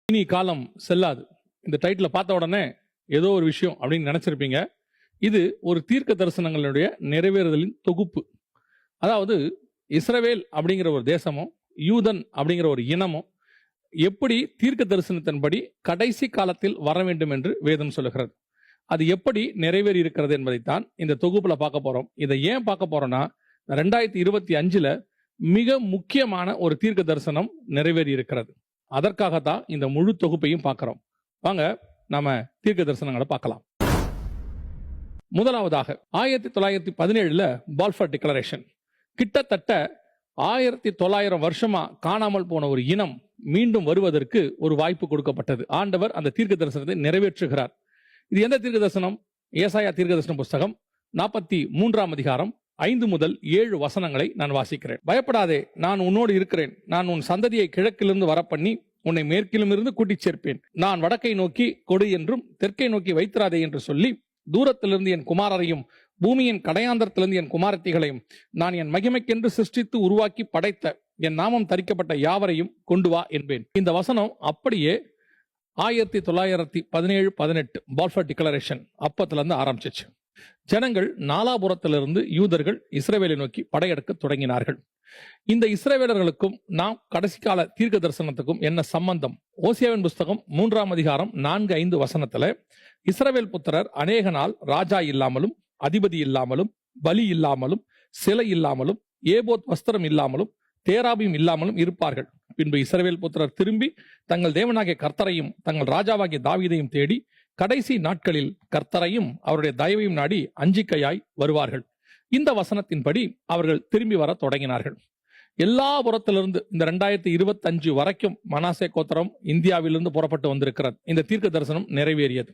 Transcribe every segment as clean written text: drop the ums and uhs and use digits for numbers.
இனி காலம் செல்லாது. இந்த டைட்டில் பார்த்த உடனே ஏதோ ஒரு விஷயம் அப்படின்னு நினைச்சிருப்பீங்க. இது ஒரு தீர்க்க தரிசனங்களுடைய நிறைவேறுதலின் தொகுப்பு. அதாவது இஸ்ரவேல் அப்படிங்கிற ஒரு தேசமும் யூதன் அப்படிங்கிற ஒரு இனமும் எப்படி தீர்க்க தரிசனத்தின்படி கடைசி காலத்தில் வர வேண்டும் என்று வேதம் சொல்லுகிறது. அது எப்படி நிறைவேறி இருக்கிறது என்பதைத்தான் இந்த தொகுப்புல பார்க்க போறோம். இதை ஏன் பார்க்க போறோம்னா 2025 மிக முக்கியமான ஒரு தீர்க்க தரிசனம் நிறைவேறி இருக்கிறது. அதற்காகத்தான் இந்த முழு தொகுப்பையும் பார்க்கிறோம். வாங்க நாம தீர்க்க தரிசனங்களை பார்க்கலாம். முதலாவதாக 1917 பால்ஃபர் டிக்ளரேஷன். கிட்டத்தட்ட 1900 வருஷமா காணாமல் போன ஒரு இனம் மீண்டும் வருவதற்கு ஒரு வாய்ப்பு கொடுக்கப்பட்டது. ஆண்டவர் அந்த தீர்க்க தரிசனத்தை நிறைவேற்றுகிறார். இது எந்த தீர்க்க தரிசனம்? ஏசாயா தீர்க்க தரிசன புஸ்தகம் 43ஆம் அதிகாரம் 5 முதல் 7 வசனங்களை நான் வாசிக்கிறேன். பயப்படாதே, நான் உன்னோடு இருக்கிறேன். நான் உன் சந்ததியை கிழக்கிலிருந்து வரப்பண்ணி உன்னை மேற்கிலும் இருந்து கூட்டிச் சேர்ப்பேன். நான் வடக்கை நோக்கி கொடு என்றும் தெற்கை நோக்கி வைத்திராதே என்று சொல்லி தூரத்திலிருந்து என் குமாரரையும் பூமியின் கடையாந்தரத்திலிருந்து என் குமாரத்திகளையும் நான் என் மகிமைக்கென்று சிருஷ்டித்து உருவாக்கி படைத்த என் நாமம் தரிக்கப்பட்ட யாவரையும் கொண்டு வா என்பேன். இந்த வசனம் அப்படியே 1917-18 பால்ஃபர் டிக்ளரேஷன் அப்பத்திலிருந்து ஆரம்பிச்சிச்சு. ஜனங்கள் நாலாபுரத்திலிருந்து யூதர்கள் இஸ்ரவேலை நோக்கி படையெடுக்க தொடங்கினார்கள். இந்த இஸ்ரவேலர்களுக்கும் நாம் கடைசி கால தீர்க்க தரிசனத்துக்கும் என்ன சம்பந்தம்? ஓசியாவின் புஸ்தகம் 3ஆம் அதிகாரம் 4-5 வசனத்துல இஸ்ரவேல் புத்திரர் அநேக நாள் ராஜா இல்லாமலும் அதிபதி இல்லாமலும் பலி இல்லாமலும் சிலை இல்லாமலும் ஏபோத் வஸ்திரம் இல்லாமலும் தேராபியும் இல்லாமலும் இருப்பார்கள். பின்பு இஸ்ரவேல் புத்திரர் திரும்பி தங்கள் தேவனாகிய கர்த்தரையும் தங்கள் ராஜாவாகிய தாவீதையும் தேடி கடைசி நாட்களில் கர்த்தரையும் அவருடைய தயவையும் நாடி அஞ்சிக்கையாய் வருவார்கள். இந்த வசனத்தின்படி அவர்கள் திரும்பி வர தொடங்கினார்கள். எல்லா புறத்திலிருந்து இந்த 2025 வரைக்கும் மனாசே கோத்திரம் இந்தியாவிலிருந்து புறப்பட்டு வந்திருக்கிறது. இந்த தீர்க்க தரிசனம் நிறைவேறியது.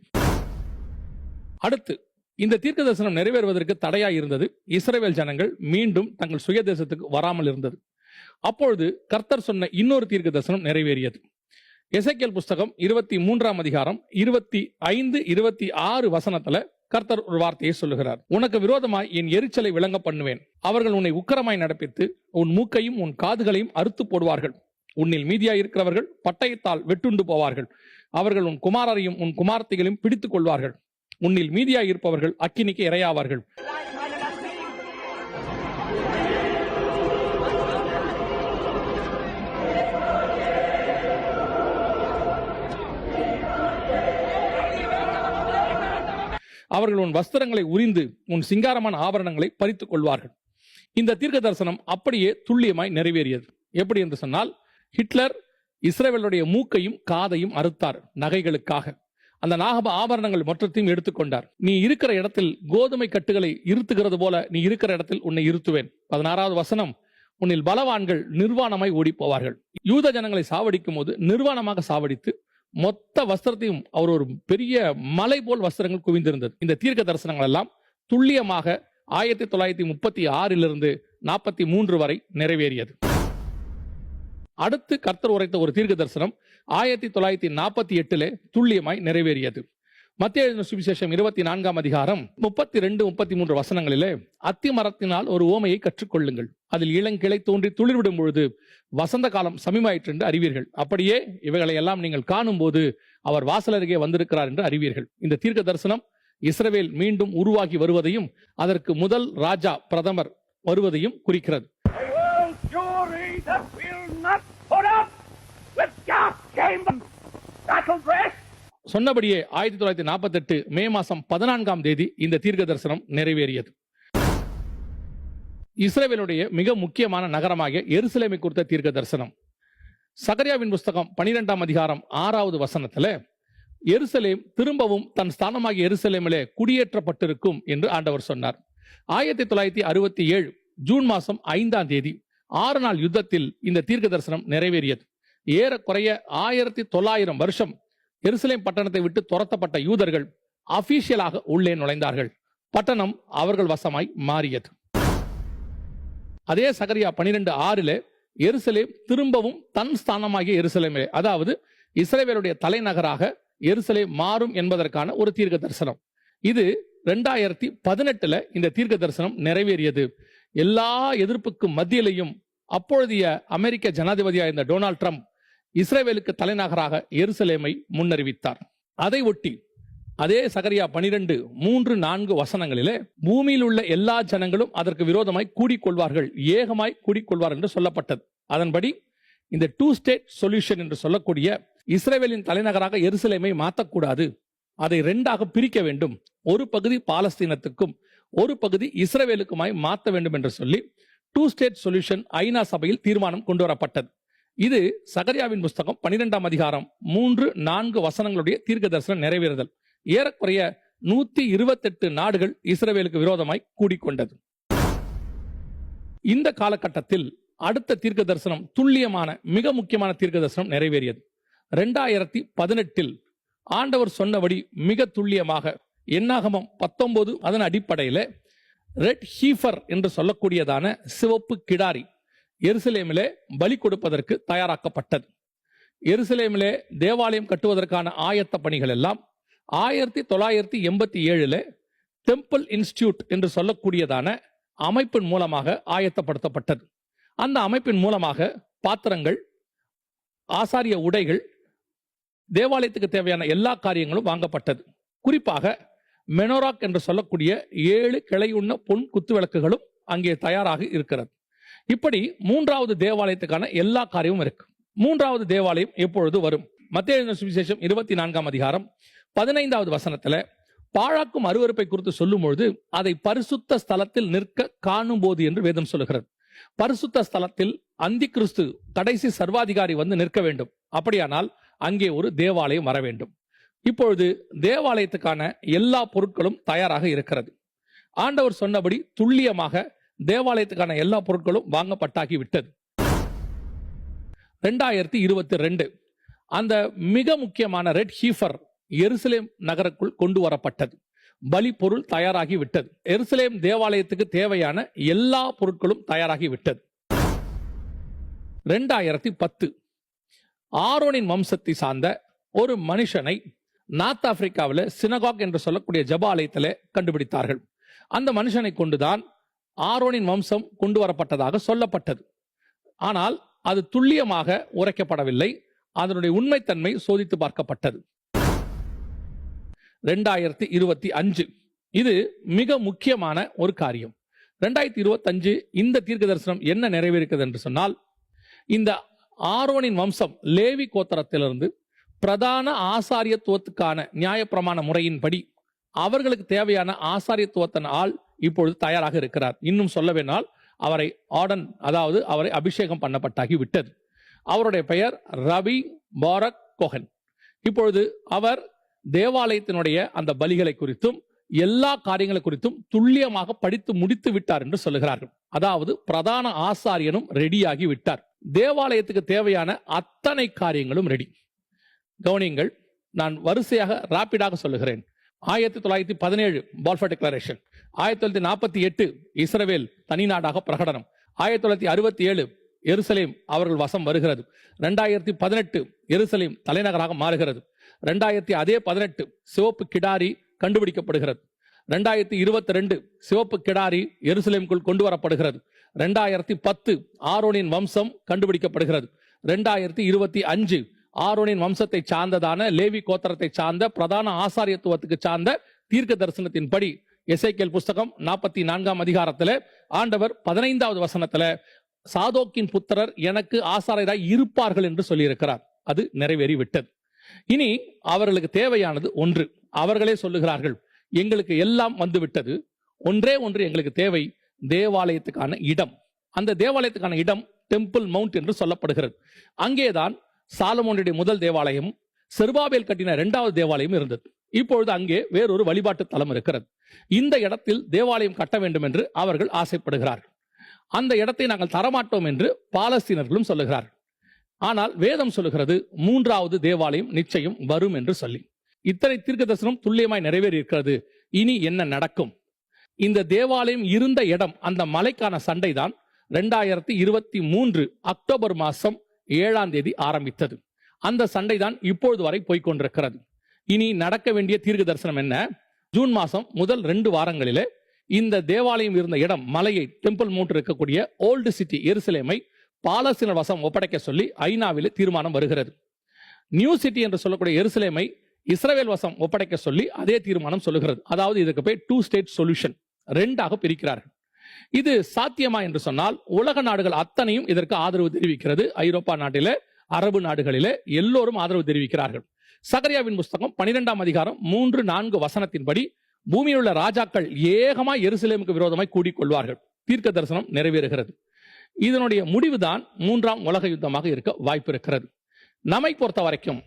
அடுத்து இந்த தீர்க்க தரிசனம் நிறைவேறுவதற்கு தடையாய் இருந்தது இஸ்ரவேல் ஜனங்கள் மீண்டும் தங்கள் சுய தேசத்துக்கு வராமல் இருந்தது. அப்பொழுது கர்த்தர் சொன்ன இன்னொரு தீர்க்க தரிசனம் நிறைவேறியது. எசேக்கியேல் புஸ்தகம் 23ஆம் அதிகாரம் 25-26 வசனத்துல கர்த்தர் ஒரு வார்த்தையை சொல்லுகிறார். உனக்கு விரோதமாய் என் எரிச்சலை விளங்க பண்ணுவேன். அவர்கள் உன்னை உக்கிரமாய் நடப்பித்து உன் மூக்கையும் உன் காதுகளையும் அறுத்து போடுவார்கள். உன்னில் மீதியாய் இருக்கிறவர்கள் பட்டயத்தால் வெட்டுண்டு போவார்கள். அவர்கள் உன் குமாரரையும் உன் குமாரத்திகளையும் பிடித்துக் கொள்வார்கள். உன்னில் மீதியாய் இருப்பவர்கள் அக்கினிக்கு இரையாவார்கள். அவர்கள் உன் வஸ்திரங்களை உரிந்து உன் சிங்காரமான ஆபரணங்களை பறித்துக் கொள்வார்கள். இந்த தீர்க்க தரிசனம் அப்படியே துல்லியமாய் நிறைவேறியது. எப்படி என்று சொன்னால், ஹிட்லர் இஸ்ரவேலுடைய மூக்கையும் காதையும் அறுத்தார் நகைகளுக்காக. அந்த நாகப ஆபரணங்கள் மொத்தத்தையும் எடுத்துக்கொண்டார். நீ இருக்கிற இடத்தில் கோதுமை கட்டுகளை இருத்துகிறது போல நீ இருக்கிற இடத்தில் உன்னை இருத்துவேன். 16வது வசனம், உன்னில் பலவான்கள் நிர்வாணமாய் ஓடி போவார்கள். யூத ஜனங்களை சாவடிக்கும் போது நிர்வாணமாக சாவடித்து மொத்த வஸ்திரத்தையும் அவர் ஒரு பெரிய மலை போல் வஸ்திரங்கள் குவிந்திருந்தது. இந்த தீர்க்க தரிசனங்கள் எல்லாம் துல்லியமாக 1936 43 வரை நிறைவேறியது. அடுத்து கர்த்தர் உரைத்த ஒரு தீர்க்க தரிசனம் 1948 துல்லியமாய் நிறைவேறியது. மத்தேயு எழுதின சுவிசேஷம் 24ஆம் அதிகாரம் 32-33 வசனங்களிலே அத்தி மரத்தினால் ஒரு ஓமையை கற்றுக்கொள்ளுங்கள். அதில் இளங்கிளை தோன்றி துளிர்விடும் பொழுது வசந்த காலம் சமீபமாயிற்று என்று அறிவீர்கள். அப்படியே இவைகளை எல்லாம் நீங்கள் காணும் போது அவர் வாசல் அருகே வந்திருக்கிறார் என்று அறிவீர்கள். இந்த தீர்க்க தரிசனம் இஸ்ரவேல் மீண்டும் உருவாகி வருவதையும் அதற்கு முதல் ராஜா பிரதமர் வருவதையும் குறிக்கிறது. சொன்னபடியே 1948 மே மாதம் 14ஆம் தேதி இந்த தீர்க்க தரிசனம் நிறைவேறியது. இஸ்ரவேலுடைய மிக முக்கியமான நகரமாக எருசலேமை குறித்த தீர்க்க தரிசனம். சகரியாவின் புஸ்தகம் 12ஆம் அதிகாரம் 6வது வசனத்துல எருசலேம் திரும்பவும் தன் ஸ்தானமாகிய எருசலேமிலே குடியேற்றப்பட்டிருக்கும் என்று ஆண்டவர் சொன்னார். 1967 ஜூன் மாதம் 5ஆம் தேதி 6 நாள் யுத்தத்தில் இந்த தீர்க்க தரிசனம் நிறைவேறியது. ஏறக்குறைய 1900 வருஷம் எருசலேம் பட்டணத்தை விட்டு துரத்தப்பட்ட யூதர்கள் அபிஷியலாக உள்ளே நுழைந்தார்கள். பட்டணம் அவர்கள் வசமாய் மாறியது. அதே சகரியா 12:6 எருசலேம் திரும்பவும் தன் ஸ்தானமாகிய எருசலேமிலே, அதாவது இஸ்ரவேலுடைய தலைநகராக எருசலேம் மாறும் என்பதற்கான ஒரு தீர்க்க தரிசனம். இது 2018 இந்த தீர்க்க தரிசனம் நிறைவேறியது. எல்லா எதிர்ப்புக்கும் மத்தியிலையும் அப்பொழுதைய அமெரிக்க ஜனாதிபதியாக இருந்த டொனால்ட் ட்ரம்ப் இஸ்ரவேலுக்கு தலைநகராக எருசலேமை முன்னறிவித்தார். அதை ஒட்டி அதே சகரியா 12:3-4 வசனங்களிலே பூமியில் உள்ள எல்லா ஜனங்களும் அதற்கு விரோதமாய் கூடிக்கொள்வார்கள், ஏகமாய் கூடிக்கொள்வார் என்று சொல்லப்பட்டது. அதன்படி இந்த 2 ஸ்டேட் சொல்யூஷன் என்று சொல்லக்கூடிய இஸ்ரவேலின் தலைநகராக எருசலேமை மாற்றக்கூடாது, அதை 2ஆக பிரிக்க வேண்டும், ஒரு பகுதி பாலஸ்தீனத்துக்கும் ஒரு பகுதி இஸ்ரவேலுக்குமாய் மாற்ற வேண்டும் என்று சொல்லி 2 ஸ்டேட் சொல்யூஷன் ஐநா சபையில் தீர்மானம் கொண்டு வரப்பட்டது. இது சகரியாவின் புஸ்தகம் 12ஆம் அதிகாரம் 3-4 வசனங்களுடைய தீர்க்க தரிசனம் நிறைவேறுதல். ஏறக்குறைய 128 நாடுகள் இஸ்ரவேலுக்கு விரோதமாய் கூடிக்கொண்டது. இந்த காலகட்டத்தில் அடுத்த தீர்க்க தரிசனம் துல்லியமான மிக முக்கியமான தீர்க்க தரிசனம் நிறைவேறியது. 2018 ஆண்டவர் சொன்னபடி மிக துல்லியமாக என்னாகமம் 19 அதன் அடிப்படையில் ரெட் ஹீஃபர் என்று சொல்லக்கூடியதான சிவப்பு கிடாரி எருசலேமிலே பலி கொடுப்பதற்கு தயாராக்கப்பட்டது. எருசலேமிலே தேவாலயம் கட்டுவதற்கான ஆயத்த பணிகள் எல்லாம் 1987 டெம்பிள் இன்ஸ்டிடியூட் என்று சொல்லக்கூடியதான அமைப்பின் மூலமாக ஆயத்தப்படுத்தப்பட்டது. அந்த அமைப்பின் மூலமாக பாத்திரங்கள், ஆசாரிய உடைகள், தேவாலயத்துக்கு தேவையான எல்லா காரியங்களும் வாங்கப்பட்டது. குறிப்பாக மெனோராக் என்று சொல்லக்கூடிய 7 கிளையுண்ண பொன் குத்துவிளக்குகளும் அங்கே தயாராக இருக்கிறது. இப்படி 3வது தேவாலயத்துக்கான எல்லா காரியமும் இருக்கு. 3வது தேவாலயம் எப்பொழுது வரும்? மத்தேயு எழுதின சுவிசேஷம் 24ஆம் அதிகாரம் 15வது வசனத்துல பாழாக்கும் அருவருப்பை குறித்து சொல்லும் பொழுது அதை பரிசுத்த ஸ்தலத்தில் நிற்க காணும் போது என்று வேதம் சொல்லுகிறது. பரிசுத்த ஸ்தலத்தில் அந்தி கிறிஸ்து கடைசி சர்வாதிகாரி வந்து நிற்க வேண்டும். அப்படியானால் அங்கே ஒரு தேவாலயம் வர வேண்டும். இப்பொழுது தேவாலயத்துக்கான எல்லா பொருட்களும் தயாராக இருக்கிறது. ஆண்டவர் சொன்னபடி துல்லியமாக தேவாலயத்துக்கான எல்லா பொருட்களும் வாங்கப்பட்டாகி விட்டது. 2022 அந்த மிக முக்கியமான ரெட் ஹீஃபர் எருசலேம் நகருக்குள் கொண்டு வரப்பட்டது. பலி பொருள் தயாராகி விட்டது. எருசலேம் தேவாலயத்துக்கு தேவையான எல்லா பொருட்களும் தயாராகி விட்டது. 2010 ஆரோனின் வம்சத்தை சார்ந்த ஒரு மனுஷனை நார்த் ஆப்பிரிக்காவில் சினகாக் என்று சொல்லக்கூடிய ஜபாலயத்தில் கண்டுபிடித்தார்கள். அந்த மனுஷனை கொண்டுதான் ஆரோனின் வம்சம் கொண்டு வரப்பட்டதாக சொல்லப்பட்டது. ஆனால் அது துல்லியமாக உரைக்கப்படவில்லை. அதனுடைய உண்மைத்தன்மை சோதித்து பார்க்கப்பட்டது. 2025 இது மிக முக்கியமான ஒரு காரியம். 2025 இந்த தீர்க்க தரிசனம் என்ன நிறைவேறுகிறது என்று சொன்னால், இந்த ஆரோனின் வம்சம் லேவி கோத்திரத்திலிருந்து பிரதான ஆசாரியத்துவத்துக்கான நியாயப்பிரமாண முறையின்படி அவர்களுக்கு தேவையான ஆசாரியத்துவத்தின் ஆள் இப்பொழுது தயாராக இருக்கிறார். இன்னும் சொல்ல வேண்டால் அவரை ஆர்டன், அதாவது அவரை அபிஷேகம் பண்ணப்பட்டாகி விட்டது. அவருடைய பெயர் ரவி பாரக் கோஹன். இப்பொழுது அவர் தேவாலயத்தினுடைய அந்த பலிகளை குறித்தும் எல்லா காரியங்களை குறித்தும் துல்லியமாக படித்து முடித்து விட்டார் என்று சொல்லுகிறார்கள். அதாவது பிரதான ஆசாரியனும் ரெடியாகி விட்டார். தேவாலயத்துக்கு தேவையான அத்தனை காரியங்களும் ரெடி. கவனியுங்கள், நான் வரிசையாக ராபிடாக சொல்லுகிறேன். 1917 பால்ஃபர் டிக்ளரேஷன், 1948 இஸ்ரவேல் தனிநாடாக பிரகடனம், 1967 எருசலேம் அவர்கள் வசம் வருகிறது, 2018 எருசலேம் தலைநகராக மாறுகிறது, 2018 சிவப்பு கிடாரி கண்டுபிடிக்கப்படுகிறது, 2022 சிவப்பு கிடாரி எருசலேமுக்குள் கொண்டு வரப்படுகிறது, 2010 ஆரோனின் வம்சம் கண்டுபிடிக்கப்படுகிறது, 2025 ஆரோனின் வம்சத்தை சார்ந்ததான லேவி கோத்திரத்தை சார்ந்த பிரதான ஆசாரியத்துவத்துக்கு சார்ந்த தீர்க்க தரிசனத்தின்படி எசேக்கியேல் புஸ்தகம் 44ஆம் அதிகாரத்தில் ஆண்டவர் 15வது வசனத்துல சாதோக்கின் புத்திரர் எனக்கு ஆசாரியராய் இருப்பார்கள் என்று சொல்லியிருக்கிறார். அது நிறைவேறி விட்டது. இனி அவர்களுக்கு தேவையானது ஒன்று. அவர்களே சொல்லுகிறார்கள், எங்களுக்கு எல்லாம் வந்து விட்டது, ஒன்றே ஒன்று எங்களுக்கு தேவை, தேவாலயத்துக்கான இடம். அந்த தேவாலயத்துக்கான இடம் டெம்பிள் மவுண்ட் என்று சொல்லப்படுகிறது. அங்கேதான் சாலமோனுடைய முதல் தேவாலயம், செருபாபேல் கட்டின 2வது தேவாலயம் இருந்தது. இப்பொழுது அங்கே வேறொரு வழிபாட்டு தலம் இருக்கிறது. இந்த இடத்தில் தேவாலயம் கட்ட வேண்டும் என்று அவர்கள் ஆசைப்படுகிறார்கள். அந்த இடத்தை நாங்கள் தரமாட்டோம் என்று பாலஸ்தீனர்களும் சொல்லுகிறார்கள். ஆனால் வேதம் சொல்லுகிறது 3வது தேவாலயம் நிச்சயம் வரும் என்று சொல்லி. இத்தனை தீர்க்க தரிசனம் துல்லியமாய் நிறைவேறி இருக்கிறது. இனி என்ன நடக்கும்? இந்த தேவாலயம் இருந்த இடம், அந்த மலைக்கான சண்டை தான் 2023 அக்டோபர் மாதம் 7ஆம் தேதி ஆரம்பித்தது. அந்த சண்டை தான் இப்பொழுது வரை போய்கொண்டிருக்கிறது. இனி நடக்க வேண்டிய தீர்க்க தரிசனம் என்ன? ஜூன் மாதம் முதல் 2 வாரங்களிலே இந்த தேவாலயம் இருந்த இடம், மலையை, டெம்பிள் மவுண்ட் இருக்கக்கூடிய ஓல்டு சிட்டி எருசலேமை பாலஸ்தீனர் வசம் ஒப்படைக்க சொல்லி ஐநாவில் தீர்மானம் வருகிறது. நியூ சிட்டி என்று சொல்லக்கூடிய எருசலேமை இஸ்ரவேல் வசம் ஒப்படைக்க சொல்லி அதே தீர்மானம் சொல்லுகிறது. அதாவது இதுக்கு போய் 2 ஸ்டேட் சொல்யூஷன், 2ஆக பிரிக்கிறார்கள். இது சாத்தியமா என்று சொன்னால் உலக நாடுகள் அத்தனையும் இதற்கு ஆதரவு தெரிவிக்கிறது. ஐரோப்பா நாட்டிலே, அரபு நாடுகளிலே எல்லோரும் ஆதரவு தெரிவிக்கிறார்கள். சகரியாவின் புஸ்தகம் 12ஆம் அதிகாரம் 3-4 வசனத்தின்படி பூமியில் உள்ள ராஜாக்கள் ஏகமாய் எருசலேமுக்கு விரோதமாய் கூடிக்கொள்வார்கள். தீர்க்க தரிசனம் நிறைவேறுகிறது. இதனுடைய முடிவுதான் 3ஆம் உலக யுத்தமாக இருக்க வாய்ப்பு இருக்கிறது. நம்மை பொறுத்த வரைக்கும்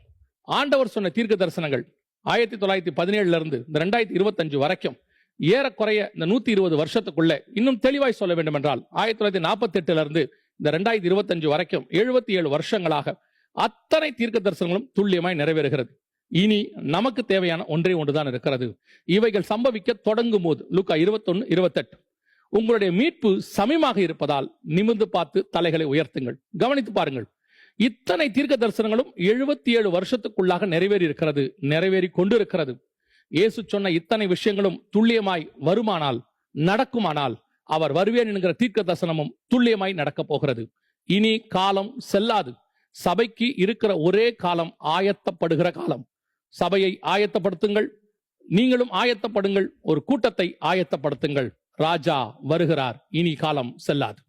ஆண்டவர் சொன்ன தீர்க்க தரிசனங்கள் 1917 இருந்து 2025 வரைக்கும் ஏறக்குறைய இந்த 120 வருஷத்துக்குள்ள இன்னும் தெளிவாய் சொல்ல வேண்டும் என்றால் 1948 இருந்து இந்த 2025 வரைக்கும் 77 வருஷங்களாக அத்தனை தீர்க்க தரிசனங்களும் துல்லியமாய் நிறைவேறுகிறது. இனி நமக்கு தேவையான ஒன்றே ஒன்றுதான் இருக்கிறது. இவைகள் சம்பவிக்க தொடங்கும் போது லூக்கா 21:28 உங்களுடைய மீட்பு சமீபமாக இருப்பதால் நிமிர்ந்து பார்த்து தலைகளை உயர்த்துங்கள். கவனித்து பாருங்கள், இத்தனை தீர்க்க தரிசனங்களும் 77 வருஷத்துக்குள்ளாக நிறைவேறி இருக்கிறது, நிறைவேறி கொண்டிருக்கிறது. இயேசு சொன்ன இத்தனை விஷயங்களும் துல்லியமாய் வருமானால், நடக்குமானால் அவர் வருவேன் என்கிற தீர்க்க தரிசனமும் துல்லியமாய் நடக்க போகிறது. இனி காலம் செல்லாது. சபைக்கு இருக்கிற ஒரே காலம் ஆயத்தப்படுகிற காலம். சபையை ஆயத்தப்படுத்துங்கள், நீங்களும் ஆயத்தப்படுங்கள், ஒரு கூட்டத்தை ஆயத்தப்படுத்துங்கள். ராஜா வருகிறார், இனி காலம் செல்லாது.